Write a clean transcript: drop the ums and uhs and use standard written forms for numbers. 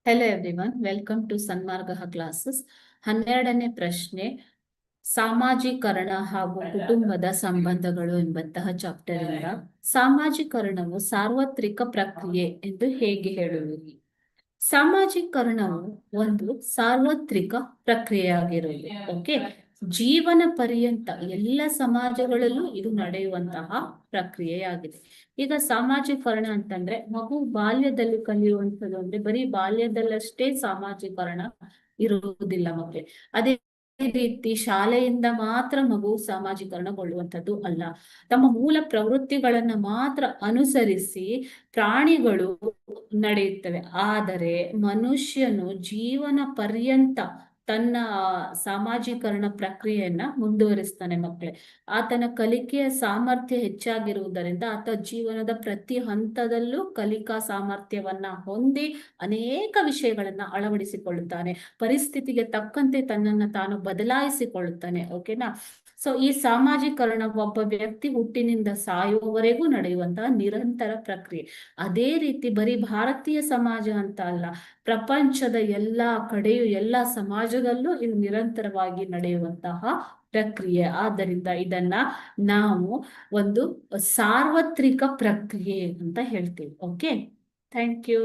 Hello everyone, welcome to Sanmarga classes. 12ನೇ ಪ್ರಶ್ನೆ, ಸಾಮಾಜೀಕರಣ ಹಾಗೂ ಕುಟುಂಬದ ಸಂಬಂಧಗಳು ಎಂಬಂತಹ ಚಾಪ್ಟರ್ ಇಂದ ಸಾಮಾಜೀಕರಣವು ಸಾರ್ವತ್ರಿಕ ಪ್ರಕ್ರಿಯೆ ಎಂದು ಹೇಗೆ ಹೇಳುವಿರಿ? ಸಾಮಾಜೀಕರಣವು ಒಂದು ಸಾರ್ವತ್ರಿಕ ಪ್ರಕ್ರಿಯೆಯಾಗಿರುವುದು. ಓಕೆ, ಜೀವನ ಪರ್ಯಂತ ಎಲ್ಲ ಸಮಾಜಗಳಲ್ಲೂ ಇದು ನಡೆಯುವಂತಹ ಪ್ರಕ್ರಿಯೆಯಾಗಿದೆ. ಈಗ ಸಾಮಾಜೀಕರಣ ಅಂತಂದ್ರೆ ಮಗು ಬಾಲ್ಯದಲ್ಲಿ ಕಲಿಯುವಂಥದ್ದು ಅಂದ್ರೆ ಬರೀ ಬಾಲ್ಯದಲ್ಲಷ್ಟೇ ಸಾಮಾಜೀಕರಣ ಇರುವುದಿಲ್ಲ ಮಕ್ಕಳೇ. ಅದೇ ರೀತಿ ಶಾಲೆಯಿಂದ ಮಾತ್ರ ಮಗು ಸಾಮಾಜೀಕರಣಗೊಳ್ಳುವಂಥದ್ದು ಅಲ್ಲ. ತಮ್ಮ ಮೂಲ ಪ್ರವೃತ್ತಿಗಳನ್ನ ಮಾತ್ರ ಅನುಸರಿಸಿ ಪ್ರಾಣಿಗಳು ನಡೆಯುತ್ತವೆ. ಆದರೆ ಮನುಷ್ಯನು ಜೀವನ ಪರ್ಯಂತ ತನ್ನ ಸಾಮಾಜೀಕರಣ ಪ್ರಕ್ರಿಯೆಯನ್ನ ಮುಂದುವರಿಸ್ತಾನೆ ಮಕ್ಕಳೇ. ಆತನ ಕಲಿಕೆಯ ಸಾಮರ್ಥ್ಯ ಹೆಚ್ಚಾಗಿರುವುದರಿಂದ ಆತ ಜೀವನದ ಪ್ರತಿ ಹಂತದಲ್ಲೂ ಕಲಿಕಾ ಸಾಮರ್ಥ್ಯವನ್ನ ಹೊಂದಿ ಅನೇಕ ವಿಷಯಗಳನ್ನ ಅಳವಡಿಸಿಕೊಳ್ಳುತ್ತಾನೆ. ಪರಿಸ್ಥಿತಿಗೆ ತಕ್ಕಂತೆ ತನ್ನನ್ನು ತಾನು ಬದಲಾಯಿಸಿಕೊಳ್ಳುತ್ತಾನೆ. ಓಕೆನಾ? ಸೊ ಈ ಸಾಮಾಜೀಕರಣ ಒಬ್ಬ ವ್ಯಕ್ತಿ ಹುಟ್ಟಿನಿಂದ ಸಾಯುವವರೆಗೂ ನಡೆಯುವಂತಹ ನಿರಂತರ ಪ್ರಕ್ರಿಯೆ. ಅದೇ ರೀತಿ ಬರೀ ಭಾರತೀಯ ಸಮಾಜ ಅಂತ ಅಲ್ಲ, ಪ್ರಪಂಚದ ಎಲ್ಲಾ ಕಡೆಯೂ ಎಲ್ಲಾ ಸಮಾಜದಲ್ಲೂ ಇದು ನಿರಂತರವಾಗಿ ನಡೆಯುವಂತಹ ಪ್ರಕ್ರಿಯೆ. ಆದ್ದರಿಂದ ಇದನ್ನ ನಾವು ಒಂದು ಸಾರ್ವತ್ರಿಕ ಪ್ರಕ್ರಿಯೆ ಅಂತ ಹೇಳ್ತೀವಿ. Okay, thank you.